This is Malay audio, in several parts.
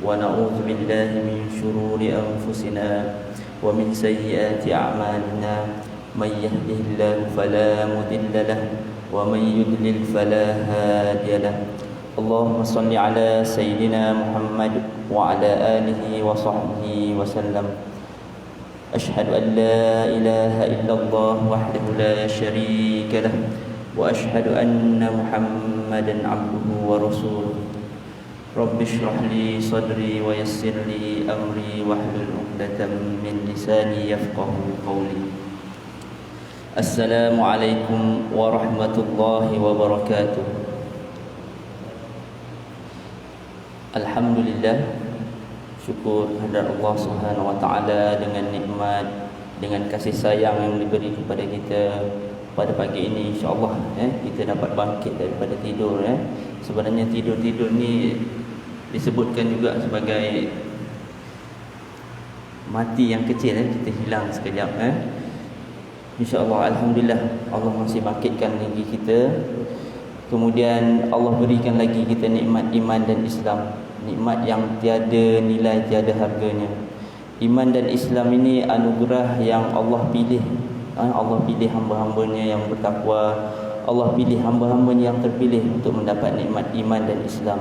ونعوذ بالله من شرور أنفسنا ومن سيئات أعمالنا من يهده الله فلا مضل له ومن يضلل فلا هادي له اللهم صل على سيدنا محمد وعلى آله وصحبه وسلم أشهد أن لا إله إلا الله وحده لا شريك له وأشهد أن محمدا عبده ورسوله رب اشرح لي صدري ويسر لي أمري واحلل عقدة من لساني يفقه قولي السلام عليكم ورحمة الله وبركاته. Alhamdulillah, syukur kehadirat Allah Subhanahu wa taala dengan nikmat, dengan kasih sayang yang diberi kepada kita pada pagi ini. Insya-Allah kita dapat bangkit daripada tidur. Sebenarnya tidur-tidur ni disebutkan juga sebagai mati yang kecil. Kita hilang sekejap. InsyaAllah, Alhamdulillah, Allah masih bangkitkan lagi kita. Kemudian Allah berikan lagi kita nikmat iman dan Islam, nikmat yang tiada nilai, tiada harganya. Iman dan Islam ini anugerah yang Allah pilih. Allah pilih hamba-hambanya yang bertakwa. Allah pilih hamba-hambanya yang terpilih untuk mendapat nikmat iman dan Islam.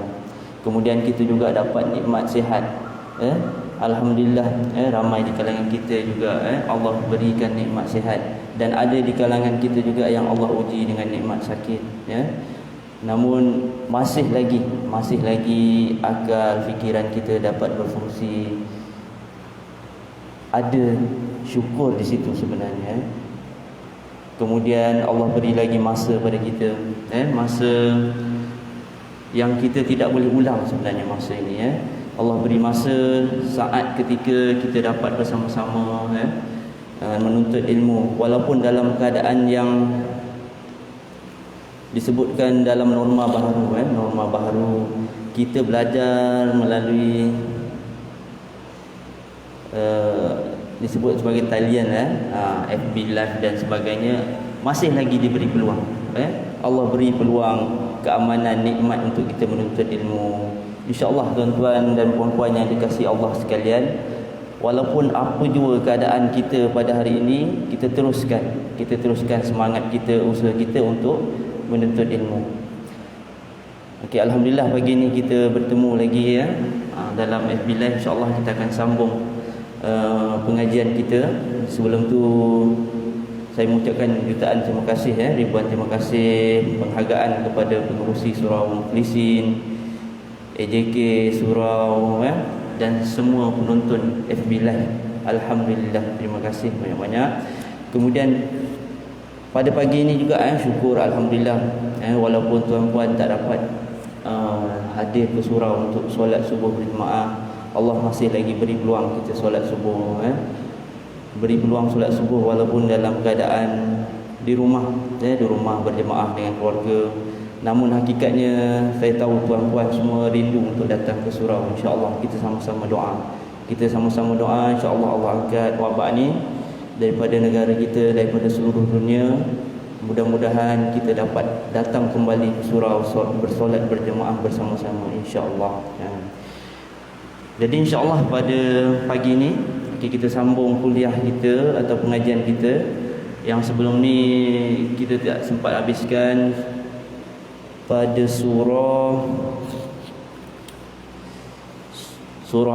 Kemudian kita juga dapat nikmat sihat. Alhamdulillah, ramai di kalangan kita juga Allah berikan nikmat sihat, dan ada di kalangan kita juga yang Allah uji dengan nikmat sakit. Namun masih lagi akal fikiran kita dapat berfungsi. Ada syukur di situ sebenarnya. Kemudian Allah beri lagi masa pada kita, masa yang kita tidak boleh ulang sebenarnya masa ini. Allah beri masa saat ketika kita dapat bersama-sama menuntut ilmu, walaupun dalam keadaan yang disebutkan dalam norma baharu, kita belajar melalui disebut sebagai talian, FB Live dan sebagainya. Masih lagi diberi peluang. Allah beri peluang, keamanan, nikmat untuk kita menuntut ilmu. InsyaAllah tuan-tuan dan puan-puan yang dikasihi Allah sekalian, walaupun apa jua keadaan kita pada hari ini, kita teruskan semangat kita, usaha kita untuk menuntut ilmu. Okey, Alhamdulillah pagi ini kita bertemu lagi dalam FB Live. InsyaAllah kita akan sambung pengajian kita. Sebelum tu saya mengucapkan jutaan terima kasih, ribuan terima kasih, penghargaan kepada pengerusi Surau Muflisin, AJK Surau, dan semua penonton FB Live. Alhamdulillah, terima kasih banyak-banyak. Kemudian pada pagi ini juga syukur Alhamdulillah, walaupun tuan-puan tak dapat hadir ke surau untuk solat subuh berjemaah, Allah masih lagi beri peluang kita solat subuh. Beri peluang solat subuh walaupun dalam keadaan di rumah berjemaah dengan keluarga. Namun hakikatnya saya tahu tuan-puan semua rindu untuk datang ke surau. InsyaAllah kita sama-sama doa. InsyaAllah Allah angkat wabak ni daripada negara kita, daripada seluruh dunia. Mudah-mudahan kita dapat datang kembali ke surau, bersolat berjemaah bersama-sama, insya-Allah. Jadi insya-Allah pada pagi ini kita sambung kuliah kita atau pengajian kita yang sebelum ni kita tidak sempat habiskan pada surah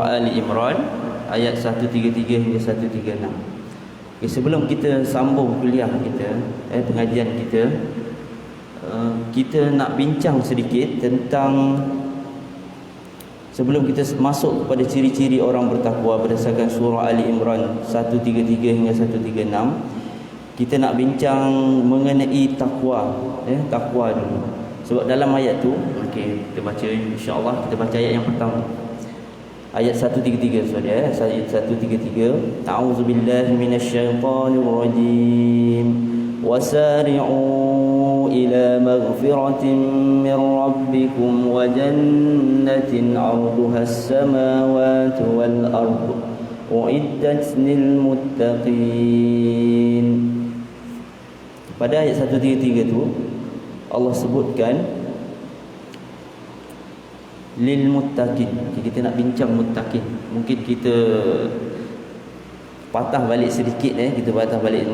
Ali Imran ayat 133 hingga 136. Okay, sebelum kita sambung kuliah kita, pengajian kita, kita nak bincang sedikit tentang, sebelum kita masuk kepada ciri-ciri orang bertakwa berdasarkan surah Ali Imran 133 hingga 136, kita nak bincang mengenai takwa. Takwa dulu. Sebab dalam ayat tu, kita baca insya-Allah, kita baca ayat yang pertama. Ayat 133 saudara, ayat 133. A'udzubillahi minasyaitonir rajim. Wasari'u ila maghfiratin min rabbikum wa jannatin 'arduha as-samawati wal ardu u'iddat lil muttaqin. Pada ayat 133 tu Allah sebutkan lil muttaqin. Kita nak bincang muttaqin. Mungkin kita patah balik sedikit kita patah balik.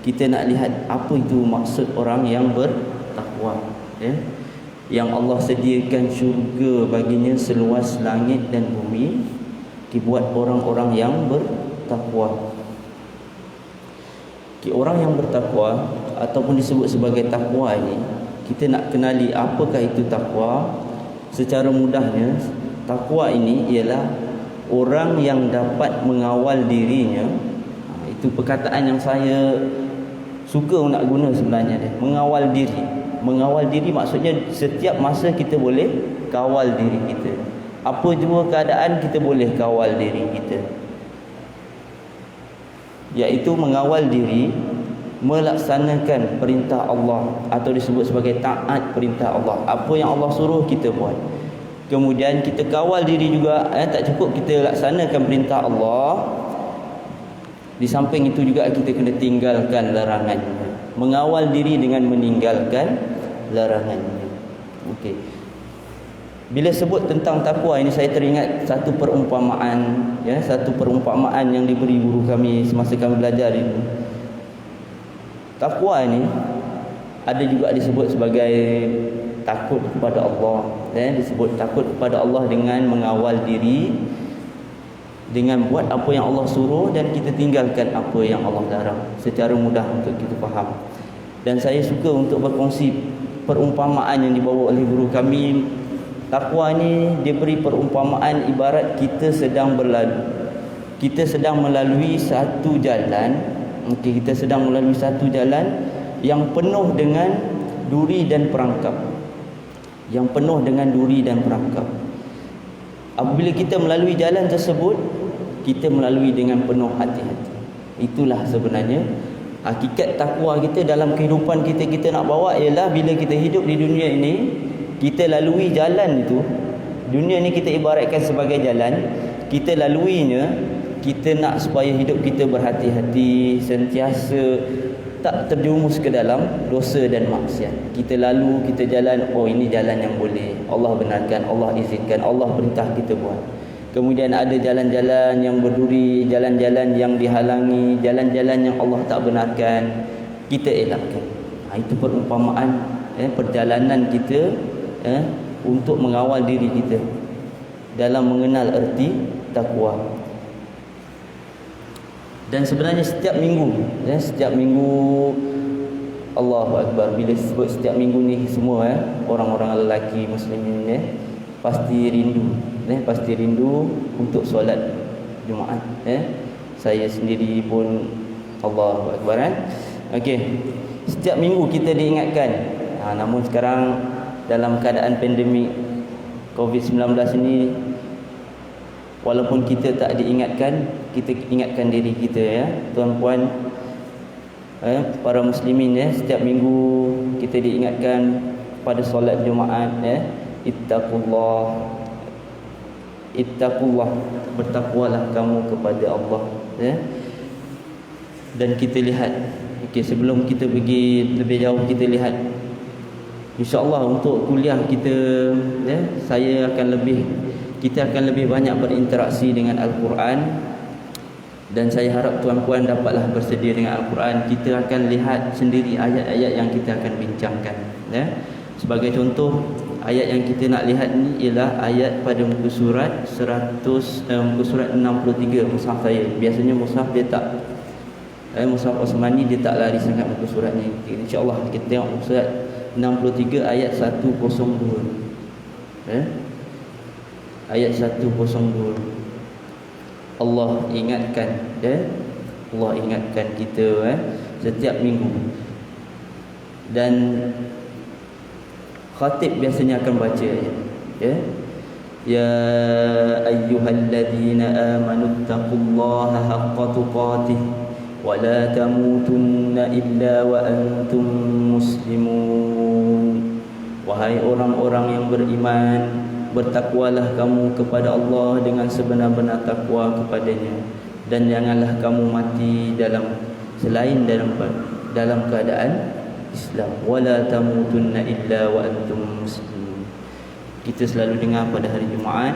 Kita nak lihat apa itu maksud orang yang bertakwa, yang Allah sediakan syurga baginya seluas langit dan bumi dibuat orang-orang yang bertakwa. Orang yang bertakwa ataupun disebut sebagai takwa ini, kita nak kenali apakah itu takwa. Secara mudahnya, takwa ini ialah orang yang dapat mengawal dirinya. Itu perkataan yang saya suka nak guna sebenarnya dia. Mengawal diri. Mengawal diri maksudnya setiap masa kita boleh kawal diri kita. Apa jua keadaan kita boleh kawal diri kita. Iaitu mengawal diri melaksanakan perintah Allah atau disebut sebagai taat perintah Allah. Apa yang Allah suruh kita buat. Kemudian kita kawal diri juga, tak cukup kita laksanakan perintah Allah, di samping itu juga kita kena tinggalkan larangannya. Mengawal diri dengan meninggalkan larangannya. Okey. Bila sebut tentang takwa ini, saya teringat satu perumpamaan, satu perumpamaan yang diberi guru kami semasa kami belajar ini. Takwa ini ada juga disebut sebagai takut kepada Allah. Disebut takut kepada Allah dengan mengawal diri, dengan buat apa yang Allah suruh dan kita tinggalkan apa yang Allah larang. Secara mudah untuk kita faham. Dan saya suka untuk berkongsi perumpamaan yang dibawa oleh guru kami. Takwa ni dia beri perumpamaan ibarat kita sedang berlalu. Kita sedang melalui satu jalan. Kita sedang melalui satu jalan yang penuh dengan duri dan perangkap. Yang penuh dengan duri dan perangkap. Apabila kita melalui jalan tersebut, kita melalui dengan penuh hati-hati. Itulah sebenarnya hakikat takwa kita dalam kehidupan kita. Kita nak bawa ialah bila kita hidup di dunia ini, kita lalui jalan itu. Dunia ni kita ibaratkan sebagai jalan. Kita laluinya, kita nak supaya hidup kita berhati-hati, sentiasa tak terjumus ke dalam dosa dan maksiat. Kita lalu, kita jalan, oh ini jalan yang boleh, Allah benarkan, Allah izinkan, Allah perintah kita buat. Kemudian ada jalan-jalan yang berduri, jalan-jalan yang dihalangi, jalan-jalan yang Allah tak benarkan, kita elakkan. Itu perumpamaan perjalanan kita untuk mengawal diri kita dalam mengenal erti takwa. Dan sebenarnya setiap minggu Allahu Akbar, bila sebut setiap minggu ni semua orang-orang lelaki muslimin pasti rindu untuk solat Jumaat. Saya sendiri pun Allahu Akbar. Okey, setiap minggu kita diingatkan. Namun sekarang dalam keadaan pandemik COVID-19 ini, walaupun kita tak diingatkan, kita ingatkan diri kita tuan-puan, para muslimin setiap minggu kita diingatkan pada solat Jumaat. Ittaqullah, bertakwalah kamu kepada Allah. Dan kita lihat, sebelum kita pergi lebih jauh, kita lihat InsyaAllah untuk kuliah kita, kita akan lebih banyak berinteraksi dengan Al-Quran. Dan saya harap tuan-puan dapatlah bersedia dengan Al-Quran. Kita akan lihat sendiri ayat-ayat yang kita akan bincangkan. Sebagai contoh, ayat yang kita nak lihat ni ialah ayat pada muka surat 63 mushaf saya. Biasanya mushaf dia tak, mushaf Osmani dia tak lari sangat muka surat ni. InsyaAllah kita tengok muka surat 63 ayat 102. Ayat 102. Allah ingatkan, Allah ingatkan kita setiap minggu. Dan khatib biasanya akan baca ya ayyuhalladzina amanu taqullaha haqqa tuqatih wa la tamutunna illa wa antum muslimun. Wahai orang-orang yang beriman, bertakwalah kamu kepada Allah dengan sebenar-benar takwa kepadanya, dan janganlah kamu mati dalam keadaan Islam. Wala tamutunna illa wa antum muslimun. kita selalu dengar pada hari Jumaat,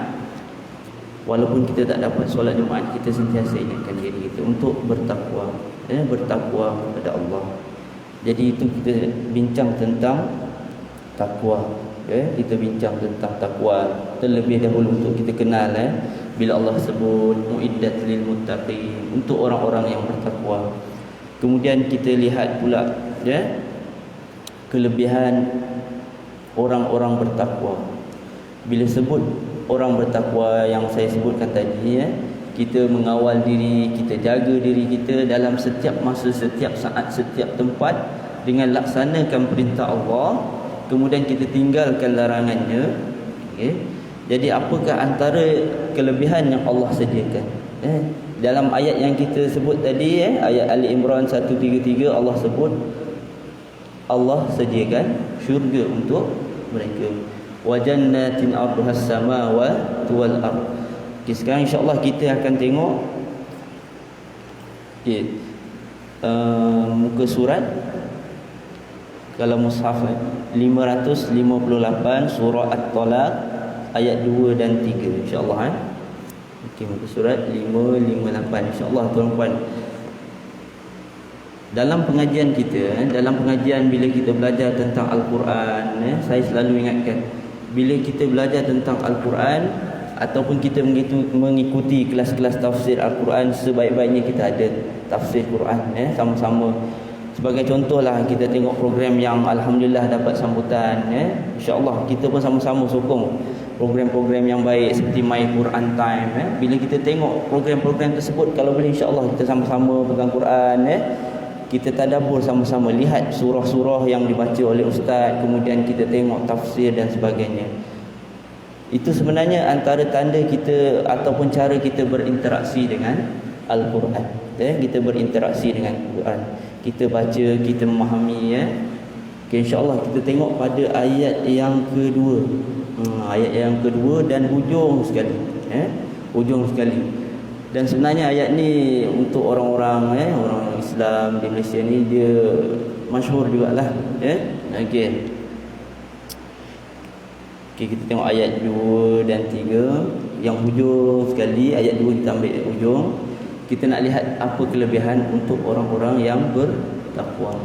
walaupun kita tak dapat solat Jumaat, kita sentiasa ingatkan diri kita untuk bertakwa, bertakwa kepada Allah. Jadi itu kita bincang tentang takwa. Kita bincang tentang takwa terlebih dahulu untuk kita kenal bila Allah sebut muiddat lil muttaqin, untuk orang-orang yang bertakwa. Kemudian kita lihat pula kelebihan orang-orang bertakwa. Bila sebut orang bertakwa yang saya sebutkan tadi, kita mengawal diri, kita jaga diri kita dalam setiap masa, setiap saat, setiap tempat dengan laksanakan perintah Allah, kemudian kita tinggalkan larangannya. Jadi apakah antara kelebihan yang Allah sediakan? Dalam ayat yang kita sebut tadi, ayat Ali Imran 133, Allah sebut Allah sediakan syurga untuk mereka. Wa jannatin arduhas samawati wal ard. Sekarang insya-Allah kita akan tengok muka surat, kalau mushaf 558 surah At-Talaq ayat 2 dan 3 insya-Allah. Okey, muka surat 558 insya-Allah tuan-tuan. Dalam pengajian kita, dalam pengajian bila kita belajar tentang Al-Quran, saya selalu ingatkan, bila kita belajar tentang Al-Quran ataupun kita mengikuti kelas-kelas tafsir Al-Quran, sebaik-baiknya kita ada tafsir Quran sama-sama. Sebagai contohlah, kita tengok program yang alhamdulillah dapat sambutan, insya-Allah kita pun sama-sama sokong program-program yang baik seperti My Quran Time. Bila kita tengok program-program tersebut, kalau boleh insya-Allah kita sama-sama pegang Quran, kita tadabbur sama-sama, lihat surah-surah yang dibaca oleh ustaz, kemudian kita tengok tafsir dan sebagainya. Itu sebenarnya antara tanda kita ataupun cara kita berinteraksi dengan Al-Quran. Kita berinteraksi dengan Al-Quran, kita baca, kita memahami. InsyaAllah kita tengok pada ayat yang kedua, ayat yang kedua dan hujung sekali, hujung sekali. Dan sebenarnya ayat ni untuk orang-orang orang Islam di Malaysia ni dia masyhur jugalah. Okey, kita tengok ayat 2 dan 3 yang hujung sekali. Ayat 2 kita ambil hujung. Kita nak lihat apa kelebihan untuk orang-orang yang bertakwa.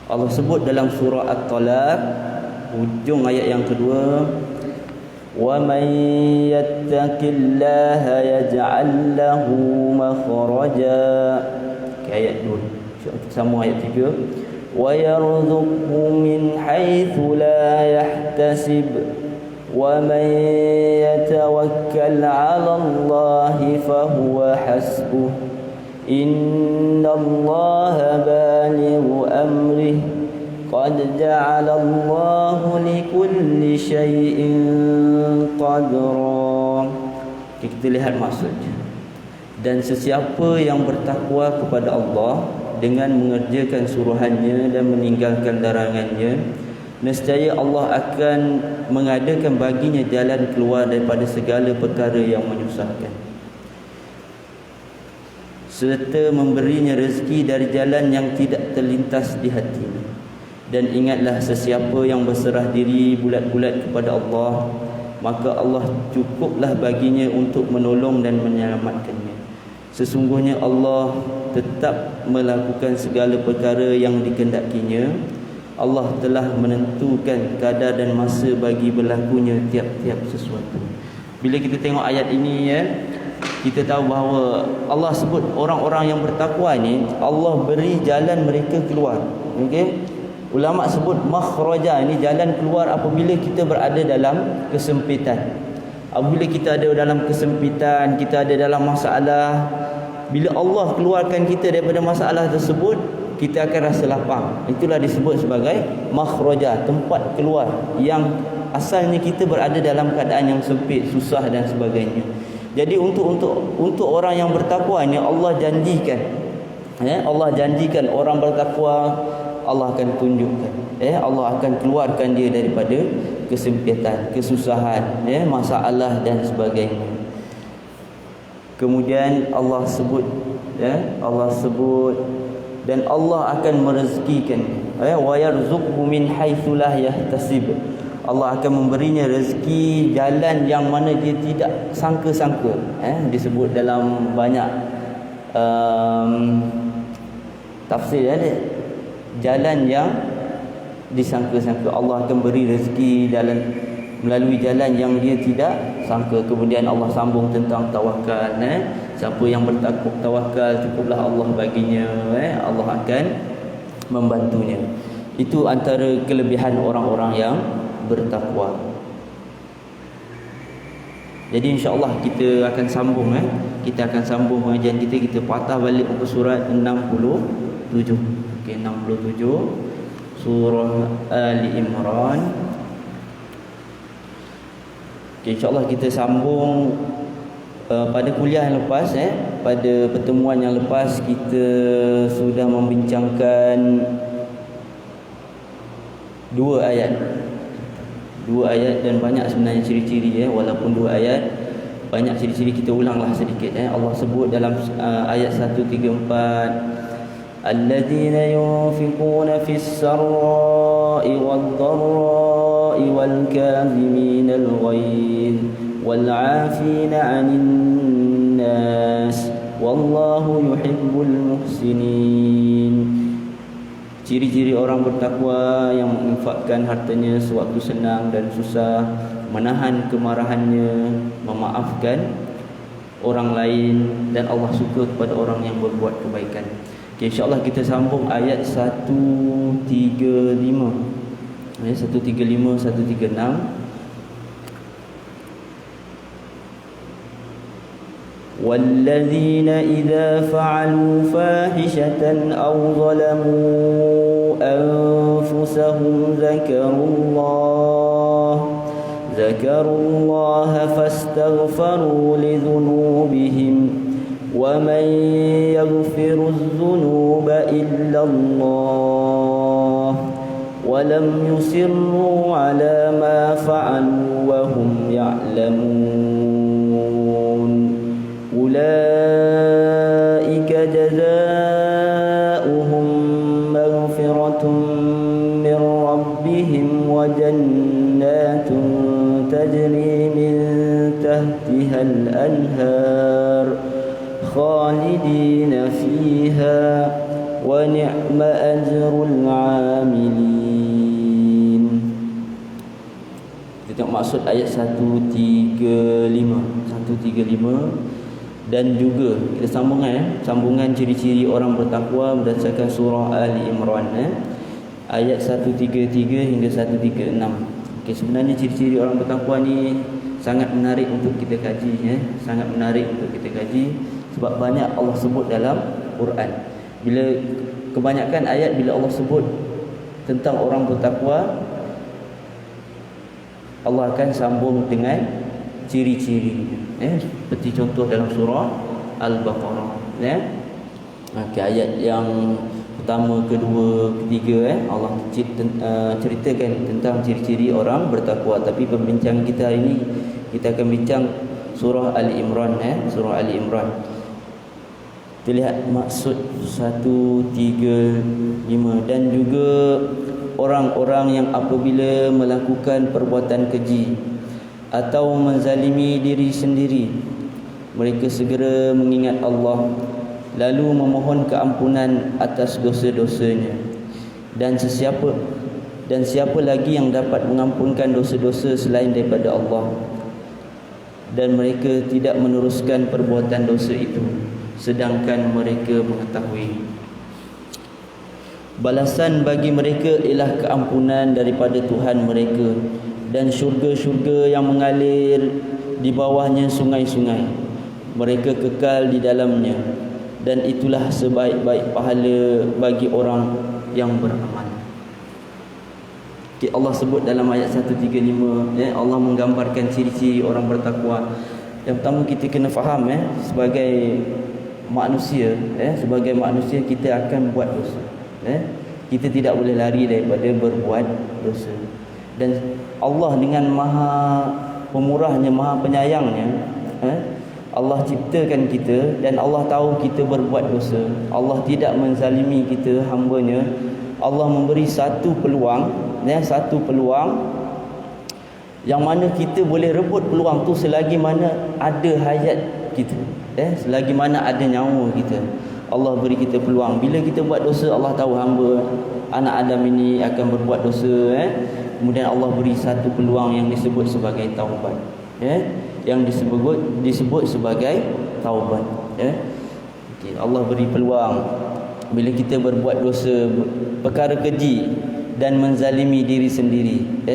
Allah sebut dalam surah At-Talaq hujung ayat yang kedua, وَمَنْ يَتَّقِ اللَّهَ يَجْعَلْ لَهُ مَخْرَجًا. Ayat 2 sama ayat 3, وَيَرْزُقْهُ مِنْ حَيْثُ لَا يَحْتَسِبُ وَمَنْ يَتَوَكَّلْ عَلَى اللَّهِ فَهُوَ حَسْبُهُ إِنَّ اللَّهَ بَالِغُ أَمْرِهِ قد جعل الله لكل شيء قدرا. Kita lihat maksudnya. Dan sesiapa yang bertakwa kepada Allah dengan mengerjakan suruhannya dan meninggalkan larangannya, nescaya Allah akan mengadakan baginya jalan keluar daripada segala perkara yang menyusahkan, serta memberinya rezeki dari jalan yang tidak terlintas di hatinya. Dan ingatlah, sesiapa yang berserah diri bulat-bulat kepada Allah, maka Allah cukuplah baginya untuk menolong dan menyelamatkannya. Sesungguhnya Allah tetap melakukan segala perkara yang dikehendakinya. Allah telah menentukan kadar dan masa bagi berlakunya tiap-tiap sesuatu. Bila kita tengok ayat ini, kita tahu bahawa Allah sebut orang-orang yang bertakwa ni, Allah beri jalan mereka keluar. Okey, ulama sebut makhraja, ini jalan keluar apabila kita berada dalam kesempitan. Apabila kita ada dalam kesempitan, kita ada dalam masalah, bila Allah keluarkan kita daripada masalah tersebut, kita akan rasa lapang. Itulah disebut sebagai makhraja, tempat keluar yang asalnya kita berada dalam keadaan yang sempit, susah dan sebagainya. Jadi untuk orang yang bertakwa ni, Allah janjikan, Allah janjikan orang bertakwa, Allah akan tunjukkan, Allah akan keluarkan dia daripada kesempitan, kesusahan, masalah dan sebagainya. Kemudian Allah sebut, Allah sebut, dan Allah akan merezekikan, wa yarzuqhu min haitsu la yahtasib. Allah akan memberinya rezeki jalan yang mana dia tidak sangka-sangka. Disebut dalam banyak tafsir ada. Jalan yang disangka-sangka. Allah akan beri rezeki melalui jalan yang dia tidak sangka. Kemudian Allah sambung tentang tawakal. Siapa yang bertawakal, cukuplah Allah baginya. Allah akan membantunya. Itu antara kelebihan orang-orang yang bertakwa. Jadi insya-Allah kita akan sambung kita akan sambung pengajian kita patah balik ke surat 67. Okey, 67 surah Ali Imran. Okey, insya-Allah kita sambung pada kuliah yang lepas pada pertemuan yang lepas kita sudah membincangkan dua ayat dan banyak sebenarnya ciri-ciri walaupun dua ayat banyak ciri-ciri, kita ulanglah sedikit. Allah sebut dalam ayat 134, alladzina yunfiquna fis sarra'i wad dharra'i wal kaziminal ghaidh wal 'afina 'anil nas wallahu yuhibbul muhsinin. Ciri-ciri orang bertakwa yang menginfakkan hartanya sewaktu senang dan susah, menahan kemarahannya, memaafkan orang lain, dan Allah suka kepada orang yang berbuat kebaikan. Okay, insya-Allah kita sambung ayat 135. 135 136. والذين إذا فعلوا فاحشة أو ظلموا أنفسهم ذكروا الله فاستغفروا لذنوبهم ومن يغفر الذنوب إلا الله ولم يصروا على ما فعلوا وهم يعلمون أولئك جزاؤهم مغفرة من ربهم وجنات تجري من تحتها الأنهار خالدين فيها ونعم أجر العاملين. Kita tengok maksud ayat 135. Dan juga kita sambungan ciri-ciri orang bertakwa berdasarkan surah Ali Imran ayat 133 hingga 136. Okey, sebenarnya ciri-ciri orang bertakwa ni sangat menarik untuk kita kaji sangat menarik untuk kita kaji sebab banyak Allah sebut dalam Quran. Bila kebanyakan ayat bila Allah sebut tentang orang bertakwa, Allah akan sambung dengan ciri-ciri seperti contoh dalam surah Al-Baqarah Okey, ayat yang pertama, kedua, ketiga Allah ceritakan tentang ciri-ciri orang bertakwa. Tapi pembincangan kita hari ini kita akan bincang surah Ali Imran surah Ali Imran. Kita lihat maksud 135. Dan juga orang-orang yang apabila melakukan perbuatan keji atau menzalimi diri sendiri, mereka segera mengingat Allah lalu memohon keampunan atas dosa-dosanya. Dan siapa lagi yang dapat mengampunkan dosa-dosa selain daripada Allah? Dan mereka tidak meneruskan perbuatan dosa itu sedangkan mereka mengetahui. Balasan bagi mereka ialah keampunan daripada Tuhan mereka dan syurga-syurga yang mengalir di bawahnya sungai-sungai. Mereka kekal di dalamnya, dan itulah sebaik-baik pahala bagi orang yang beramal. Allah sebut dalam ayat 135 Allah menggambarkan ciri-ciri orang bertakwa. Yang pertama kita kena faham sebagai manusia kita akan buat dosa. Kita tidak boleh lari daripada berbuat dosa. Dan Allah dengan maha pemurahnya, maha penyayangnya, Allah ciptakan kita dan Allah tahu kita berbuat dosa. Allah tidak menzalimi kita, hamba-Nya. Allah memberi satu peluang yang mana kita boleh rebut peluang tu selagi mana ada hayat kita, selagi mana ada nyawa kita. Allah beri kita peluang. Bila kita buat dosa, Allah tahu hamba anak Adam ini akan berbuat dosa, kemudian Allah beri satu peluang yang disebut sebagai taubat, yang disebut sebagai taubat, okay. Allah beri peluang. Bila kita berbuat dosa, perkara keji dan menzalimi diri sendiri,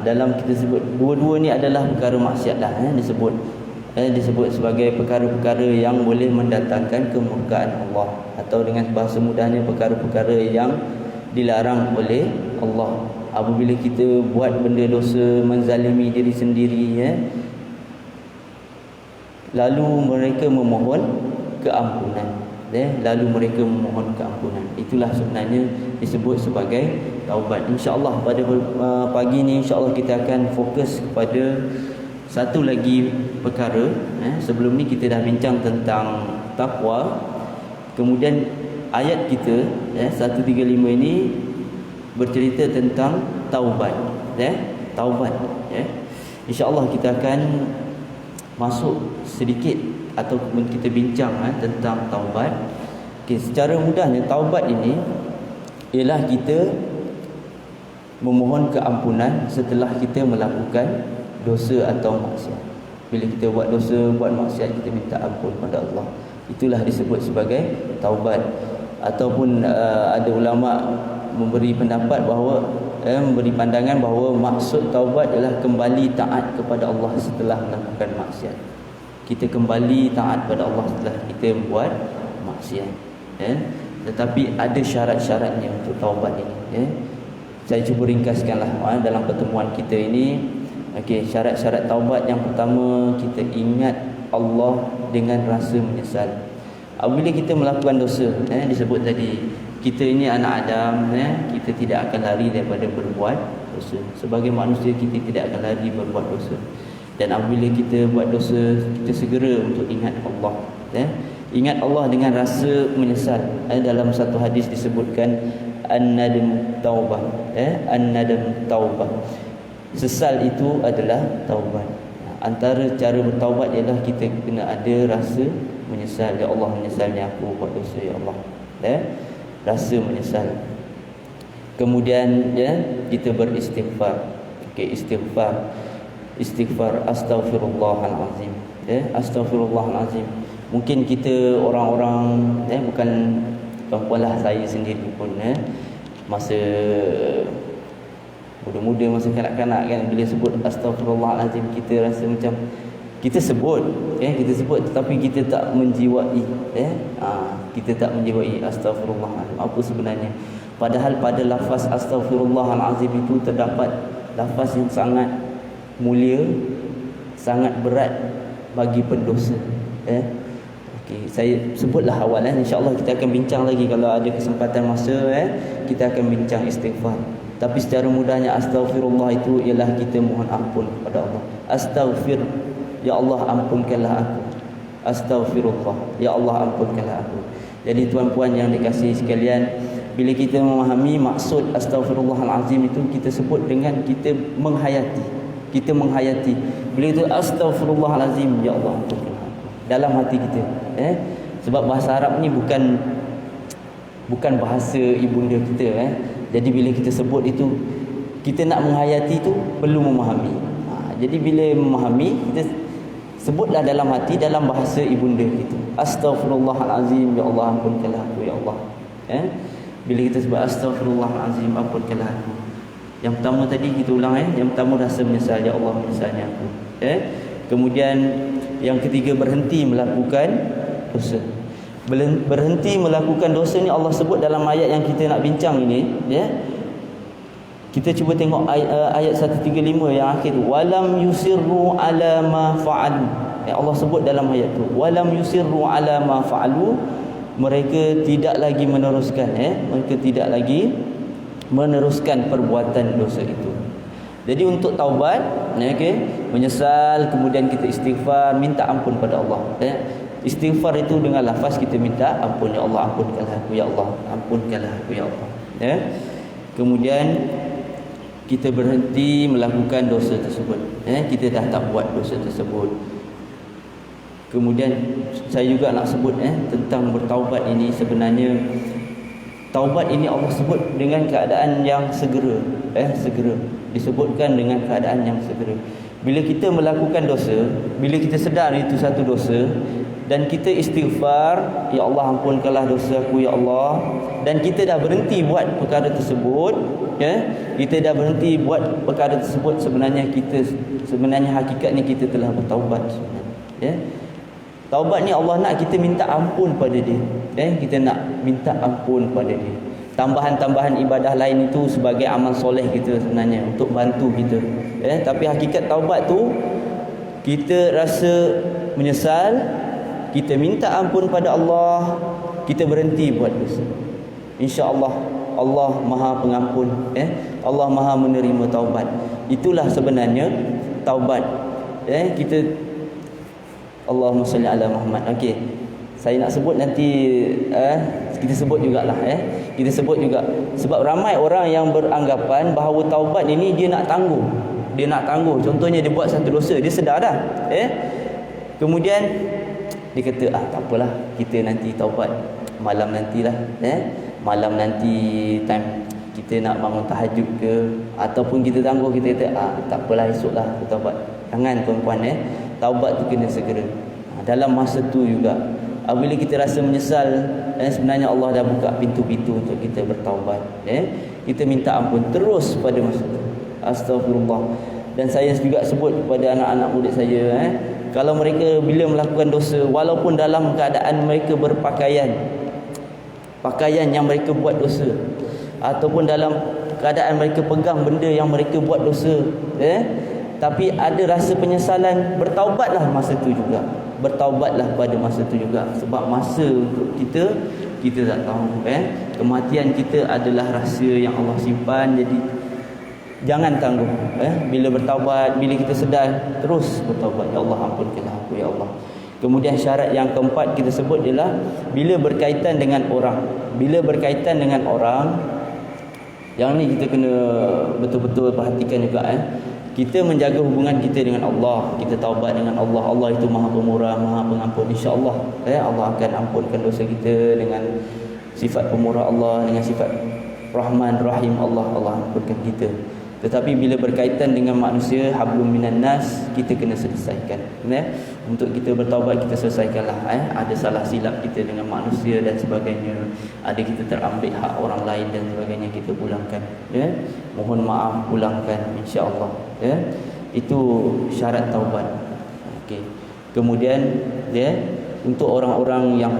dalam kita sebut dua-dua ni adalah perkara maksiat lah, disebut sebagai perkara-perkara yang boleh mendatangkan kemurkaan Allah, atau dengan bahasa mudahnya perkara-perkara yang dilarang oleh Allah. Apabila kita buat benda dosa, menzalimi diri sendiri, lalu mereka memohon keampunan, itulah sebenarnya disebut sebagai taubat. InsyaAllah pada pagi ni insyaAllah kita akan fokus kepada satu lagi perkara. Sebelum ni kita dah bincang tentang takwa. Kemudian ayat kita 135 ini bercerita tentang taubat. Taubat. InsyaAllah kita akan masuk sedikit atau kita bincang tentang taubat. Okay, secara mudahnya taubat ini ialah kita memohon keampunan setelah kita melakukan dosa atau maksiat. Bila kita buat dosa, buat maksiat, kita minta ampun pada Allah. Itulah disebut sebagai taubat. Ataupun ada ulama memberi pendapat bahawa memberi pandangan bahawa maksud taubat adalah kembali taat kepada Allah setelah melakukan maksiat. Kita kembali taat pada Allah setelah kita buat maksiat. Tetapi ada syarat-syaratnya untuk taubat ini. Saya cuba ringkaskanlah dalam pertemuan kita ini. Okey, syarat-syarat taubat yang pertama, kita ingat Allah dengan rasa menyesal. Apabila kita melakukan dosa, disebut tadi, kita ini anak Adam, kita tidak akan lari daripada berbuat dosa. Sebagai manusia, kita tidak akan lari berbuat dosa. Dan apabila kita buat dosa, kita segera untuk ingat Allah. Ingat Allah dengan rasa menyesal. Dalam satu hadis disebutkan an-nadam taubah. An-nadam taubah. Sesal itu adalah taubat. Antara cara bertaubat ialah kita kena ada rasa menyesal. Ya Allah, menyesalnya aku buat dosa, ya Allah. Rasa menyesal. Kemudian kita beristighfar. Okey, istighfar astaghfirullahalazim. Astaghfirullahalazim. Mungkin kita orang-orang bukan tuan-puanlah, saya sendiri pun masa muda-muda, masa kanak-kanak kan, bila sebut astaghfirullahalazim, kita rasa macam kita sebut, kita sebut tetapi kita tak menjiwai, kita tak menjiwai astaghfirullahalazim apa sebenarnya. Padahal pada lafaz astaghfirullahalazim itu terdapat lafaz yang sangat mulia, sangat berat bagi pendosa. Okey, saya sebutlah awal, insya-Allah kita akan bincang lagi kalau ada kesempatan masa, kita akan bincang istighfar. Tapi secara mudahnya astaghfirullah itu ialah kita mohon ampun kepada Allah. Astaghfir, ya Allah ampunkanlah aku. Astaghfirullah, ya Allah ampunkanlah aku. Jadi tuan-puan yang dikasihi sekalian, bila kita memahami maksud astaghfirullahalazim itu, kita sebut dengan kita menghayati. Kita menghayati. Bila itu astaghfirullahalazim, ya Allah ampunkanlah aku, dalam hati kita. Sebab bahasa Arab ni bukan bahasa ibunda kita. Jadi bila kita sebut itu, kita nak menghayati itu perlu memahami. Jadi bila memahami, kita sebutlah dalam hati, dalam bahasa ibunda kita. Astaghfirullahalazim, ya Allah ampunkanlah aku, ya Allah. Bila kita sebut astaghfirullahalazim, ampunkanlah aku. Yang pertama tadi kita ulang, yang pertama rasa menyesal, ya Allah menyesalnya aku. Kemudian yang ketiga, berhenti melakukan dosa. Berhenti melakukan dosa ni Allah sebut dalam ayat yang kita nak bincang ini, Kita cuba tengok ayat 135 yang akhir tu, walam yusirru ala ma fa'alu. Allah sebut dalam ayat tu, walam yusirru ala ma fa'alu, mereka tidak lagi meneruskan, mereka tidak lagi meneruskan perbuatan dosa itu. Jadi untuk taubat, menyesal, kemudian kita istighfar, minta ampun pada Allah. Istighfar itu dengan lafaz kita minta ampun, ya Allah ampunkanlah aku, ya Allah ampunkanlah aku, ya Allah. Kemudian kita berhenti melakukan dosa tersebut. Kita dah tak buat dosa tersebut. Kemudian saya juga nak sebut tentang bertaubat ini. Sebenarnya taubat ini Allah sebut dengan keadaan yang segera. Segera disebutkan dengan keadaan yang segera. Bila kita melakukan dosa, bila kita sedar itu satu dosa dan kita istighfar, ya Allah ampunkanlah dosa aku ya Allah, dan kita dah berhenti buat perkara tersebut, kita dah berhenti buat perkara tersebut, sebenarnya hakikatnya kita telah bertaubat sebenarnya. Taubat ni Allah nak kita minta ampun pada dia. Kita nak minta ampun pada dia. Tambahan-tambahan ibadah lain itu sebagai amal soleh kita sebenarnya untuk bantu kita. Tapi hakikat taubat tu kita rasa menyesal, kita minta ampun pada Allah, kita berhenti buat dosa. Insya-Allah Allah Maha Pengampun, Allah Maha menerima taubat. Itulah sebenarnya taubat. Kita Allahumma salli ala Muhammad. Okey. Saya nak sebut nanti kita sebut jugalah kita sebut juga sebab ramai orang yang beranggapan bahawa taubat ini dia nak tangguh. Dia nak tangguh. Contohnya dia buat satu dosa, dia sedar dah. Kemudian dia kata tak apalah, kita nanti taubat malam nantilah. Malam nanti time kita nak bangun tahajud ke, ataupun kita tangguh, kita kata tak apalah esoklah kita taubat. Jangan tuan-puan, taubat tu kena segera. Dalam masa tu juga bila kita rasa menyesal, sebenarnya Allah dah buka pintu-pintu untuk kita bertaubat. Kita minta ampun terus pada masa itu. Astagfirullah. Dan saya juga sebut kepada anak-anak murid saya, kalau mereka bila melakukan dosa, walaupun dalam keadaan mereka berpakaian, pakaian yang mereka buat dosa, ataupun dalam keadaan mereka pegang benda yang mereka buat dosa, tapi ada rasa penyesalan, bertaubatlah masa tu juga. Bertaubatlah pada masa tu juga. Sebab masa untuk kita tak tahu. Kematian kita adalah rahsia yang Allah simpan. Jadi jangan tangguh. Bila bertaubat, bila kita sedar, terus bertaubat. Ya Allah ampunkanlah aku ya Allah. Kemudian syarat yang keempat kita sebut ialah bila berkaitan dengan orang. Bila berkaitan dengan orang, yang ni kita kena betul-betul perhatikan juga. Kita menjaga hubungan kita dengan Allah, kita taubat dengan Allah. Allah itu Maha Pemurah, Maha Pengampun. Insya-Allah Allah akan ampunkan dosa kita dengan sifat pemurah Allah, dengan sifat Rahman Rahim Allah ampunkan kita. Tetapi bila berkaitan dengan manusia, hablum minan nas, kita kena selesaikan. Untuk kita bertaubat, kita selesaikanlah. Ada salah silap kita dengan manusia dan sebagainya, ada kita terambil hak orang lain dan sebagainya, kita pulangkan. Mohon maaf, pulangkan, insya-Allah. Itu syarat taubat. Okey. Kemudian untuk orang-orang yang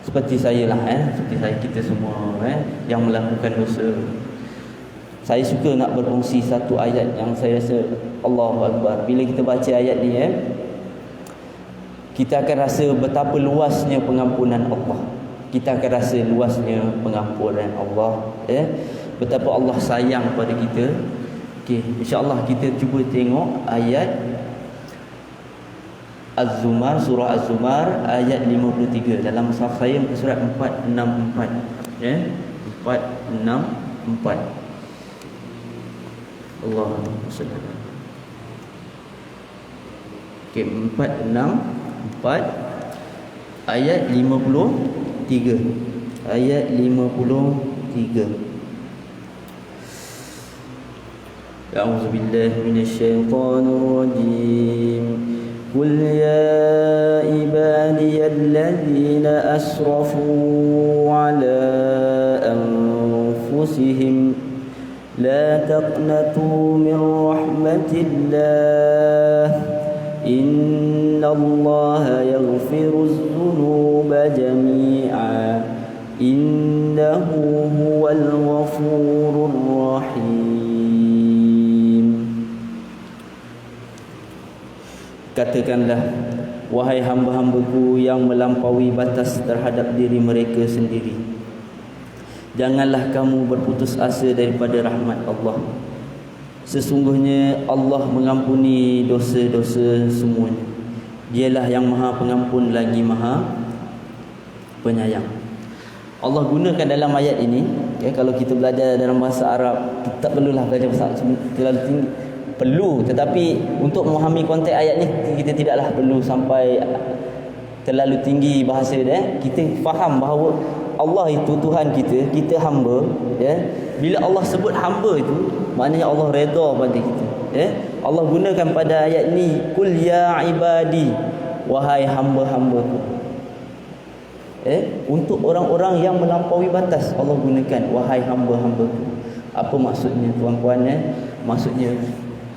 seperti saya lah, seperti saya, kita semua yang melakukan dosa. Saya suka nak berkongsi satu ayat yang saya rasa Allahu Akbar. Bila kita baca ayat ni, kita akan rasa betapa luasnya pengampunan Allah. Kita akan rasa luasnya pengampunan Allah. Betapa Allah sayang pada kita. Okey, insya-Allah kita cuba tengok ayat Az-Zumar, surah Az-Zumar ayat 53. Dalam mushaf saya muka surat 464. 464. Allahumma salli. Okey, 464 ayat 53. Ayat 53. A'udzu billahi minasyaitonir rajim. Qul ya ibadiyalladzina asrafu ala anfusihim la taqnatu min rahmatillah innallaha yaghfiruz dzunuba jami'a innahu huwal ghafurur rahim. Katakanlah, wahai hamba-hambaku yang melampaui batas terhadap diri mereka sendiri, janganlah kamu berputus asa daripada rahmat Allah. Sesungguhnya Allah mengampuni dosa-dosa semuanya. Dialah yang Maha Pengampun lagi Maha Penyayang. Allah gunakan dalam ayat ini Kalau kita belajar dalam bahasa Arab, kita tak perlulah belajar bahasa Arab terlalu tinggi. Perlu, tetapi untuk memahami konteks ayat ni kita tidaklah perlu sampai terlalu tinggi bahasa dia. Kita faham bahawa Allah itu Tuhan kita, kita hamba, Bila Allah sebut hamba itu, maknanya Allah redha pada kita, Allah gunakan pada ayat ni, kul ya ibadi, wahai hamba-hambaku. Untuk orang-orang yang melampaui batas, Allah gunakan wahai hamba-hambaku. Apa maksudnya tuan-puan? Maksudnya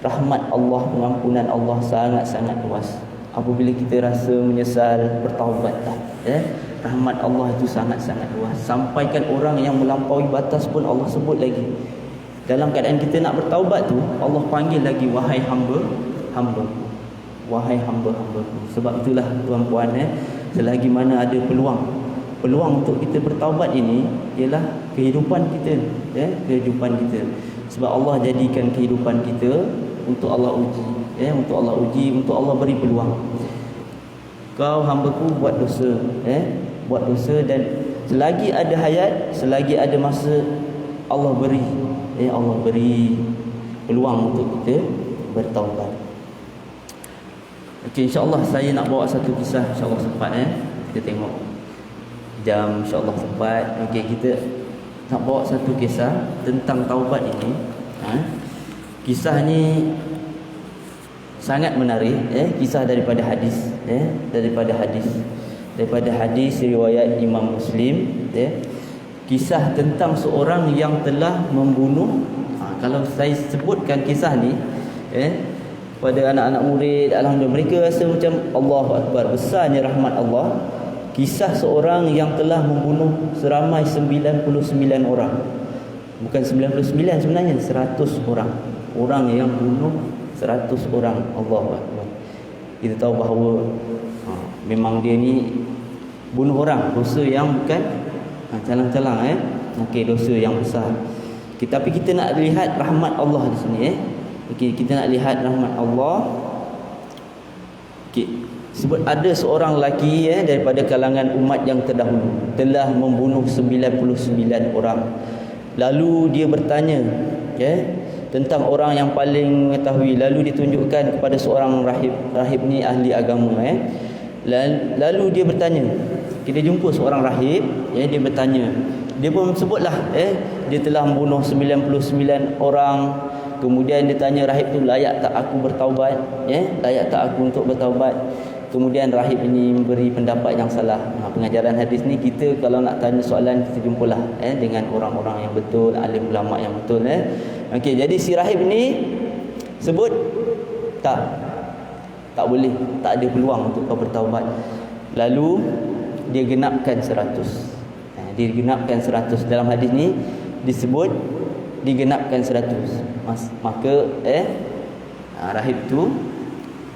rahmat Allah, pengampunan Allah sangat-sangat luas. Apabila kita rasa menyesal, bertaubatlah. Rahmat Allah itu sangat-sangat luas. Sampaikan orang yang melampaui batas pun Allah sebut lagi. Dalam keadaan kita nak bertaubat tu, Allah panggil lagi wahai hamba-hambaku. Wahai hamba-hambaku. Sebab itulah tuan-puan, selagi mana ada peluang untuk kita bertaubat ini ialah kehidupan kita, kehidupan kita. Sebab Allah jadikan kehidupan kita untuk Allah uji, untuk Allah uji, untuk Allah beri peluang. Kau hambaku buat dosa, buat dosa, dan selagi ada hayat, selagi ada masa, Allah beri peluang untuk kita bertaubat. Okey, insya-Allah saya nak bawa satu kisah, insya-Allah sempat kita tengok jam, insya-Allah sempat. Okey, kita nak bawa satu kisah tentang taubat ini. Kisah ni sangat menarik, kisah daripada hadis, daripada hadis riwayat Imam Muslim, kisah tentang seorang yang telah membunuh. Kalau saya sebutkan kisah ni pada anak-anak murid, alhamdulillah mereka rasa macam Allahu Akbar, besarnya rahmat Allah. Kisah seorang yang telah membunuh seramai 99 orang. Bukan 99 sebenarnya, 100 orang. Orang yang bunuh 100 orang. Allahu Akbar. Kita tahu bahawa memang dia ni bunuh orang, dosa yang bukan calang-calang, okey, dosa yang besar. Tapi kita nak lihat rahmat Allah di sini, okey, kita nak lihat rahmat Allah. Okey, sebut ada seorang lelaki daripada kalangan umat yang terdahulu telah membunuh 99 orang. Lalu dia bertanya tentang orang yang paling mengetahui. Lalu ditunjukkan kepada seorang rahib. Rahib ni ahli agama. Lalu dia bertanya. Kita jumpa seorang rahib, dia bertanya. Dia pun sebutlah dia telah membunuh 99 orang. Kemudian dia tanya rahib tu, layak tak aku bertaubat? Layak tak aku untuk bertaubat? Kemudian rahib ini memberi pendapat yang salah. Pengajaran hadis ni, kita kalau nak tanya soalan, kita jumpalah dengan orang-orang yang betul, alim ulama yang betul. Okey, jadi si rahib ni sebut tak boleh, tak ada peluang untuk kau bertaubat. Lalu dia genapkan 100. Dia genapkan 100. Dalam hadis ni disebut digenapkan 100. Maka rahib tu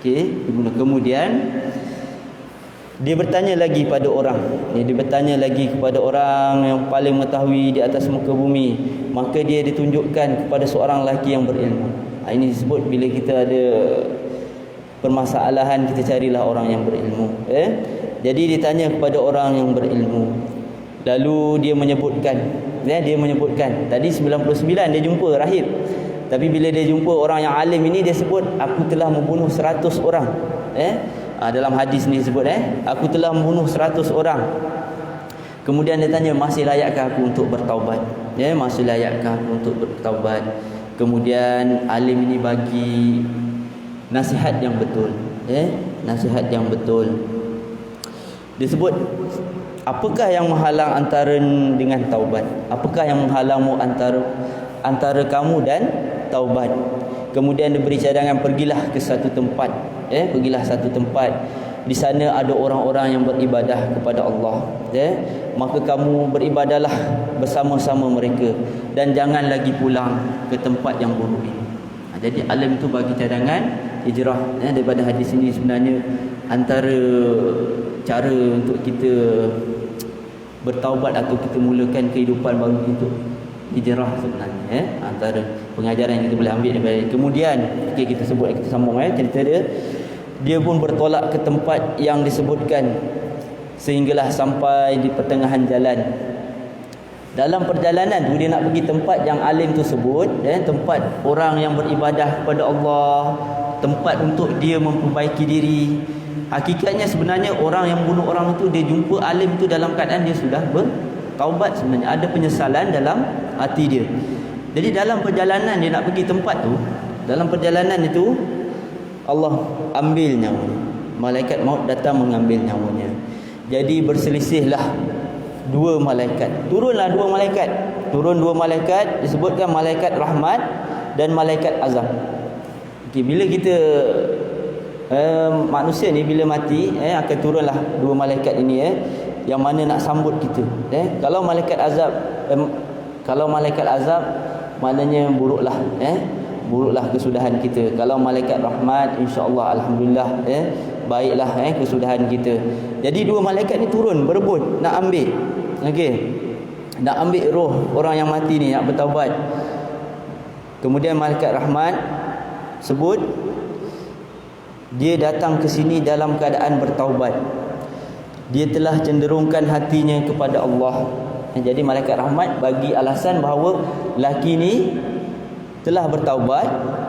dibunuh. Kemudian dia bertanya lagi pada orang. Dia bertanya lagi kepada orang yang paling mengetahui di atas muka bumi. Maka dia ditunjukkan kepada seorang lelaki yang berilmu. Ini disebut bila kita ada permasalahan, kita carilah orang yang berilmu. Jadi ditanya kepada orang yang berilmu. Lalu dia menyebutkan, tadi 99 dia jumpa rahib. Tapi bila dia jumpa orang yang alim ini, dia sebut aku telah membunuh 100 orang. Dalam hadis ni sebut aku telah membunuh 100 orang. Kemudian dia tanya, masih layakkah aku untuk bertaubat? Masih layakkah aku untuk bertaubat? Kemudian alim ini bagi nasihat yang betul. Nasihat yang betul. Dia sebut, apakah yang menghalang antara dengan taubat? Apakah yang menghalangmu antara kamu dan taubat? Kemudian diberi cadangan, pergilah ke satu tempat. Pergilah satu tempat. Di sana ada orang-orang yang beribadah kepada Allah. Maka kamu beribadahlah bersama-sama mereka dan jangan lagi pulang ke tempat yang buruk ini. Jadi alim itu bagi cadangan hijrah. Daripada hadis ini sebenarnya antara cara untuk kita bertaubat atau kita mulakan kehidupan baru itu hijrah sebenarnya. Antara pengajaran yang kita boleh ambil daripada. Kemudian kita sebut, kita sambung cerita dia pun bertolak ke tempat yang disebutkan sehinggalah sampai di pertengahan jalan. Dalam perjalanan tu dia nak pergi tempat yang alim tu sebut, tempat orang yang beribadah kepada Allah, tempat untuk dia memperbaiki diri. Hakikatnya sebenarnya orang yang bunuh orang itu, dia jumpa alim tu dalam keadaan dia sudah bertaubat sebenarnya. Ada penyesalan dalam hati dia. Jadi dalam perjalanan dia nak pergi tempat tu, dalam perjalanan itu Allah ambil nyawanya. Malaikat maut datang mengambil nyawanya. Jadi berselisihlah dua malaikat. Turunlah dua malaikat. Turun dua malaikat, disebutkan malaikat rahmat dan malaikat azab. Okay, bila kita manusia ni bila mati, akan turunlah dua malaikat ini, yang mana nak sambut kita. Kalau malaikat azab, maknanya buruklah, buruklah kesudahan kita. Kalau malaikat rahmat, insya-Allah, alhamdulillah, baiklah kesudahan kita. Jadi dua malaikat ni turun berebut nak ambil, nak ambil roh orang yang mati ni, nak bertaubat. Kemudian malaikat rahmat sebut dia datang ke sini dalam keadaan bertaubat. Dia telah cenderungkan hatinya kepada Allah. Jadi malaikat rahmat bagi alasan bahawa lelaki ni telah bertaubat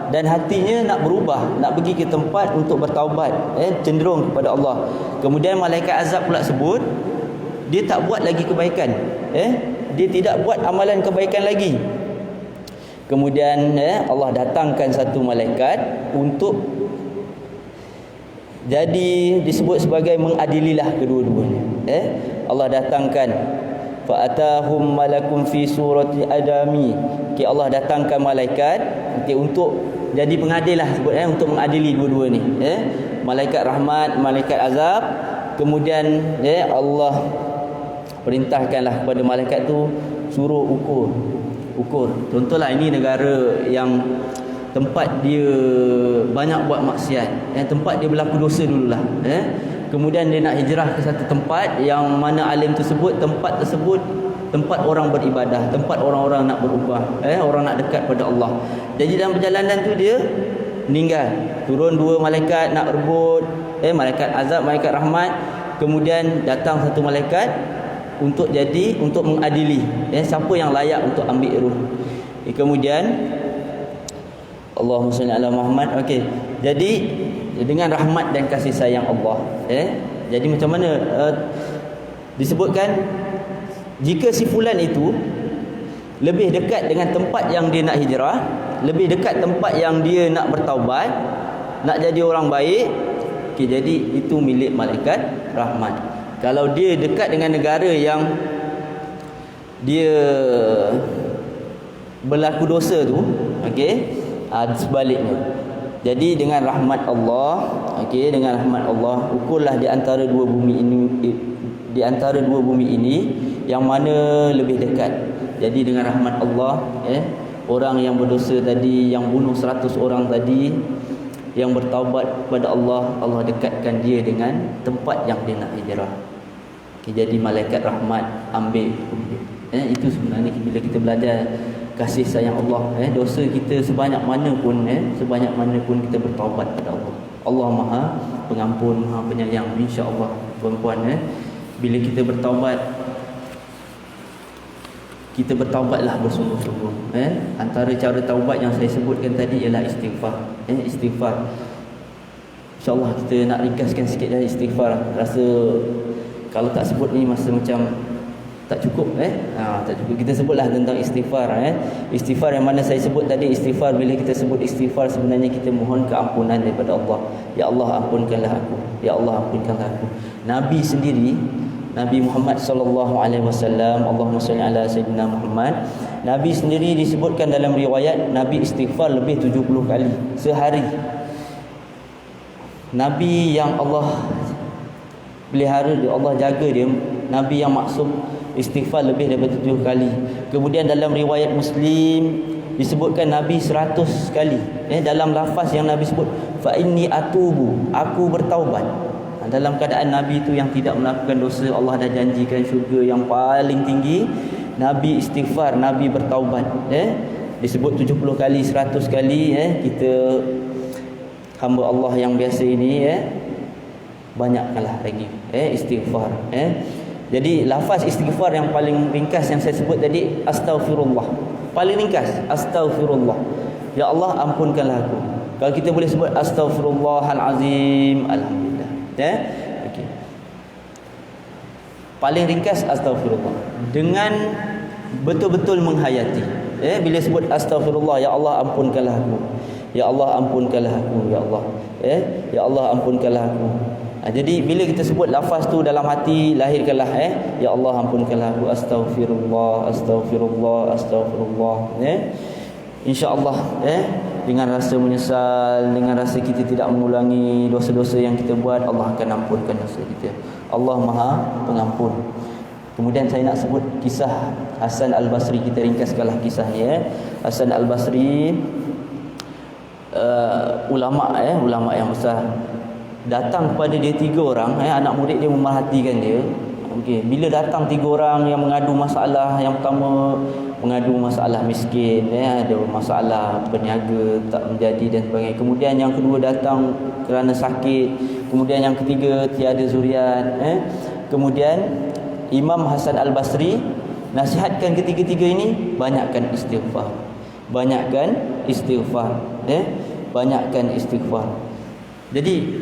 dan hatinya nak berubah, nak pergi ke tempat untuk bertaubat, cenderung kepada Allah. Kemudian malaikat azab pula sebut dia tak buat lagi kebaikan, dia tidak buat amalan kebaikan lagi. Kemudian Allah datangkan satu malaikat untuk jadi disebut sebagai mengadililah kedua-duanya. Allah datangkan fa'atahum malakum fi surati adami. Allah datangkan malaikat untuk jadi pengadil lah, sebut, untuk mengadili dua-dua ni, malaikat rahmat, malaikat azab. Kemudian Allah perintahkanlah kepada malaikat tu suruh ukur. Contohlah ini negara yang tempat dia banyak buat maksiat, tempat dia berlaku dosa dululah, kemudian dia nak hijrah ke satu tempat yang mana alim tersebut, tempat tersebut tempat orang beribadah, tempat orang-orang nak berubah, orang nak dekat pada Allah. Jadi dalam perjalanan tu dia meninggal. Turun dua malaikat nak rebut, malaikat azab, malaikat rahmat. Kemudian datang satu malaikat untuk mengadili, siapa yang layak untuk ambil ruh. Kemudian Allahumma shalli ala Muhammad. Okey. Jadi dengan rahmat dan kasih sayang Allah, jadi macam mana disebutkan jika si fulan itu lebih dekat dengan tempat yang dia nak hijrah, lebih dekat tempat yang dia nak bertaubat, nak jadi orang baik, jadi itu milik malaikat rahmat. Kalau dia dekat dengan negara yang dia berlaku dosa tu, sebaliknya. Jadi dengan rahmat Allah, dengan rahmat Allah, ukurlah di antara dua bumi ini, yang mana lebih dekat. Jadi dengan rahmat Allah, orang yang berdosa tadi, yang bunuh 100 orang tadi, yang bertaubat kepada Allah, Allah dekatkan dia dengan tempat yang dia nak hijrah. Jadi malaikat rahmat ambil. Itu sebenarnya bila kita belajar kasih sayang Allah, dosa kita sebanyak mana pun kita bertaubat kepada Allah. Allah Maha Pengampun, Maha Penyayang, insya-Allah. Puan-puan, bila kita bertaubat, kita bertaubatlah bersungguh-sungguh. Antara cara taubat yang saya sebutkan tadi ialah istighfar. Istighfar. InsyaAllah kita nak ringkaskan sikit dari istighfar. Rasa kalau tak sebut ni masa macam tak cukup. Tak cukup. Kita sebutlah tentang istighfar. Istighfar yang mana saya sebut tadi, istighfar, bila kita sebut istighfar sebenarnya kita mohon keampunan daripada Allah. Ya Allah, ampunkanlah aku. Ya Allah, ampunkanlah aku. Nabi sendiri, Nabi Muhammad sallallahu alaihi wasallam, Allahumma shalli ala sayyidina Muhammad. Nabi sendiri disebutkan dalam riwayat Nabi istighfar lebih 70 kali sehari. Nabi yang Allah pelihara dia, Allah jaga dia, Nabi yang maksum, istighfar lebih daripada 7 kali. Kemudian dalam riwayat Muslim disebutkan Nabi 100 kali. Dalam lafaz yang Nabi sebut, fa inni atubu, aku bertaubat. Dalam keadaan Nabi itu yang tidak melakukan dosa, Allah dah janjikan syurga yang paling tinggi. Nabi istighfar, Nabi bertaubat. Disebut 70 kali, 100 kali. Kita hamba Allah yang biasa ini, banyakkanlah lagi istighfar. Jadi lafaz istighfar yang paling ringkas yang saya sebut tadi, astaghfirullah. Paling ringkas, astaghfirullah. Ya Allah, ampunkanlah aku. Kalau kita boleh sebut astaghfirullahalazim, alhamdulillah. Ya. Okey. Paling ringkas astaghfirullah. Dengan betul-betul menghayati. Bila sebut astaghfirullah, ya Allah ampunkanlah aku. Ya Allah ampunkanlah aku, ya Allah. Ya Allah ampunkanlah aku. Jadi bila kita sebut lafaz tu dalam hati, lahirkanlah ya Allah ampunkanlah aku, astaghfirullah, astaghfirullah, astaghfirullah. InsyaAllah dengan rasa menyesal, dengan rasa kita tidak mengulangi dosa-dosa yang kita buat, Allah akan ampunkan dosa kita. Allah Maha Pengampun. Kemudian saya nak sebut kisah Hasan Al-Basri. Kita ringkaskanlah kisah ni. Hasan Al-Basri, ulama yang besar, datang kepada dia 3 orang, anak murid dia memerhatikan dia. Okey, bila datang 3 orang yang mengadu masalah, yang pertama mengadu masalah miskin, ada masalah berniaga tak menjadi dan sebagainya. Kemudian yang kedua datang kerana sakit. Kemudian yang ketiga tiada zuriat. Kemudian Imam Hasan Al-Basri nasihatkan ketiga-tiga ini, banyakkan istighfar. Banyakkan istighfar. Banyakkan istighfar. Jadi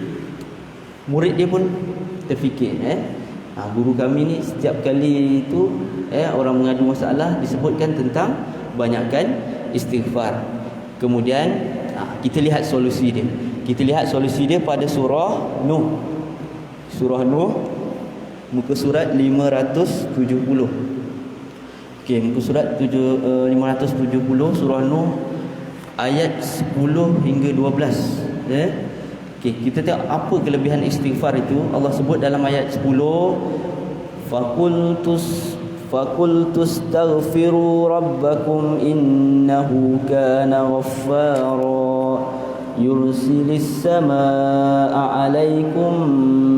murid dia pun terfikir, guru kami ni setiap kali itu orang mengadu masalah disebutkan tentang banyakkan istighfar. Kemudian kita lihat solusi dia. Kita lihat solusi dia pada surah Nuh. Surah Nuh, muka surat 570. Okey, muka surat 570, surah Nuh ayat 10 hingga 12. Okey, kita tengok apa kelebihan istighfar itu. Allah sebut dalam ayat 10, Fakultus taghfiru rabbakum innahu kana ghaffara yursilis samaa'a 'alaikum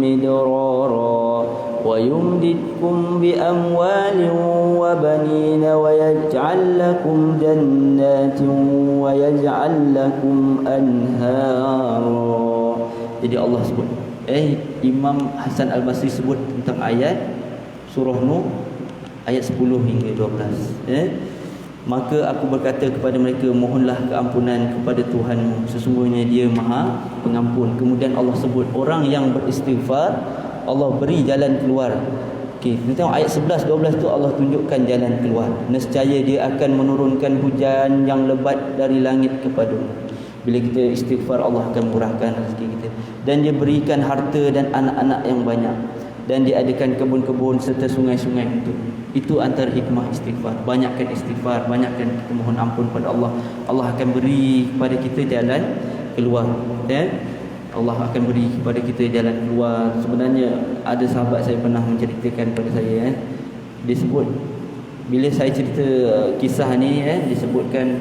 midrara wa yumdidkum bi amwalin wa banina wa yaj'al lakum jannatin wa yaj'al lakum anhara. Jadi Allah sebut, Imam Hasan Al-Basri sebut tentang ayat surah Nuh ayat 10 hingga 12. Maka aku berkata kepada mereka, mohonlah keampunan kepada Tuhanmu, sesungguhnya Dia Maha Pengampun. Kemudian Allah sebut orang yang beristighfar, Allah beri jalan keluar. Okey, kita tengok ayat 11 12 tu Allah tunjukkan jalan keluar. Nescaya Dia akan menurunkan hujan yang lebat dari langit kepadamu. Bila kita istighfar, Allah akan murahkan rezeki kita, dan Dia berikan harta dan anak-anak yang banyak, dan diadakan kebun-kebun serta sungai-sungai untuk. Itu antara hikmah istighfar. Banyakkan istighfar, banyakkan kita mohon ampun pada Allah. Allah akan beri kepada kita jalan keluar. Allah akan beri kepada kita jalan keluar. Sebenarnya ada sahabat saya pernah menceritakan kepada saya, dia sebut bila saya cerita kisah ni, disebutkan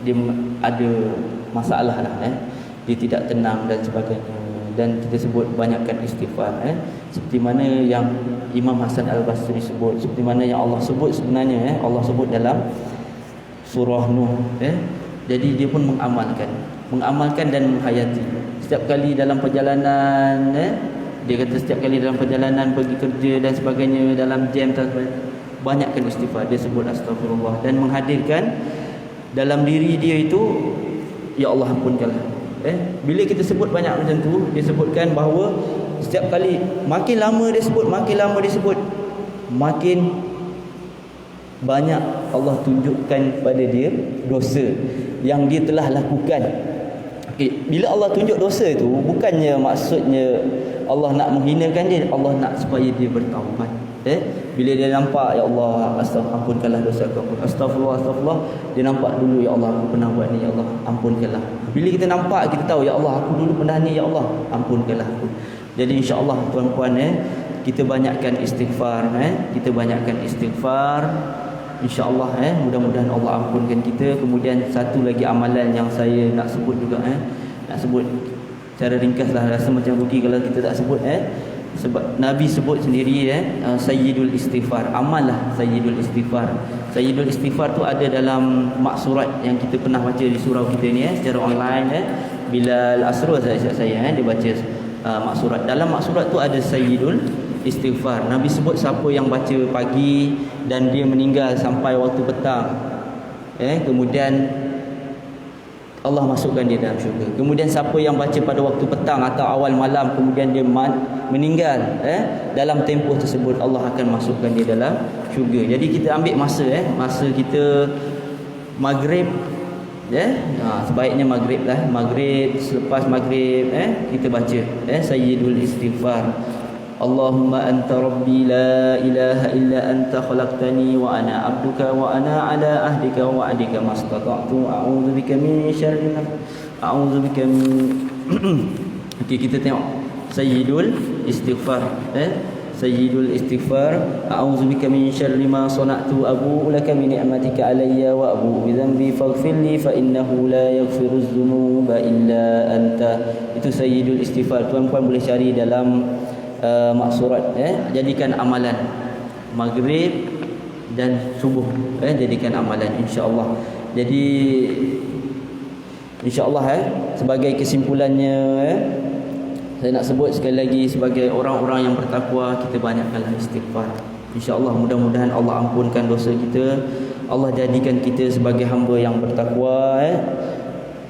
dia ada masalah lah, dia tidak tenang dan sebagainya. Dan kita sebut banyakkan istighfar, seperti mana yang Imam Hasan Al-Basri sebut, seperti mana yang Allah sebut sebenarnya, Allah sebut dalam surah Nuh. Jadi dia pun mengamalkan dan menghayati. Setiap kali dalam perjalanan, dia kata setiap kali dalam perjalanan pergi kerja dan sebagainya, dalam jam dan sebagainya, banyakkan istighfar. Dia sebut astagfirullah dan menghadirkan dalam diri dia itu, ya Allah ampunkanlah. Bila kita sebut banyak macam tu, dia sebutkan bahawa setiap kali makin lama dia sebut, makin banyak Allah tunjukkan pada dia dosa yang dia telah lakukan. Okay, bila Allah tunjuk dosa itu, bukannya maksudnya Allah nak menghinakan dia, Allah nak supaya dia bertaubat. Bila dia nampak, ya Allah, ampunkanlah dosa aku, astagfirullah, dia nampak dulu, ya Allah, aku pernah buat ni, ya Allah, ampunkanlah. Bila kita nampak, kita tahu, ya Allah, aku dulu pernah ni, ya Allah, ampunkanlah aku. Jadi insya-Allah tuan-puan, kita banyakkan istighfar, kita banyakkan istighfar. InsyaAllah mudah-mudahan Allah ampunkan kita. Kemudian satu lagi amalan yang saya nak sebut juga, nak sebut secara ringkaslah, rasa macam rugi kalau kita tak sebut, sebab Nabi sebut sendiri, Sayyidul Istighfar. Amallah Sayyidul Istighfar. Sayyidul Istighfar tu ada dalam maksurat yang kita pernah baca di surau kita ni, secara online. Bilal Asrul saya dia baca maksurat. Dalam maksurat tu ada Sayyidul istighfar. Nabi sebut siapa yang baca pagi dan dia meninggal sampai waktu petang, kemudian Allah masukkan dia dalam syurga. Kemudian siapa yang baca pada waktu petang atau awal malam kemudian dia meninggal dalam tempoh tersebut, Allah akan masukkan dia dalam syurga. Jadi kita ambil masa masa kita maghrib, sebaiknya maghrib lah. Maghrib, selepas maghrib kita baca sayyidul istighfar. Allahumma anta rabbi la ilaha illa anta khalaqtani wa ana abduka wa ana ala ahdika wa wa'dika mastata'tu a'udzu bika min syarri a'udzu bika min Okey, kita tengok sayyidul istighfar. Sayyidul istighfar. A'udzu bika min syarri ma sana'tu abu'u laka bi ni'matika alayya wa abu'u bi dhanbi faghfir li fa innahu la yaghfiru dzunuba illa anta. Itu sayyidul istighfar. Tuan-puan boleh cari dalam maksurat. Jadikan amalan maghrib dan subuh, jadikan amalan, insya-Allah. Jadi insya-Allah sebagai kesimpulannya, saya nak sebut sekali lagi, sebagai orang-orang yang bertakwa, kita banyakkanlah istighfar. InsyaAllah mudah-mudahan Allah ampunkan dosa kita. Allah jadikan kita sebagai hamba yang bertakwa.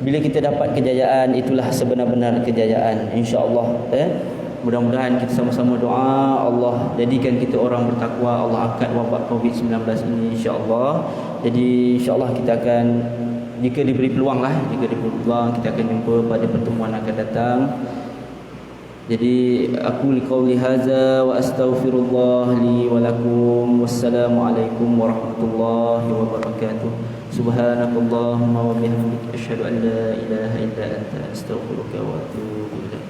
Bila kita dapat kejayaan, itulah sebenar-benar kejayaan, insyaAllah. Mudah-mudahan kita sama-sama doa, Allah jadikan kita orang bertakwa. Allah angkat wabak COVID-19 ini, insyaAllah. Jadi insyaAllah kita akan, jika diberi peluang kita akan jumpa pada pertemuan akan datang. Jadi aku liqauli hadza wa astaghfirullah li wa lakum. Wassalamualaikum warahmatullahi wabarakatuh. Subhanakallahumma wa bihamdika asyhadu an la ilaha illa anta astaghfiruka wa atubu ilaik.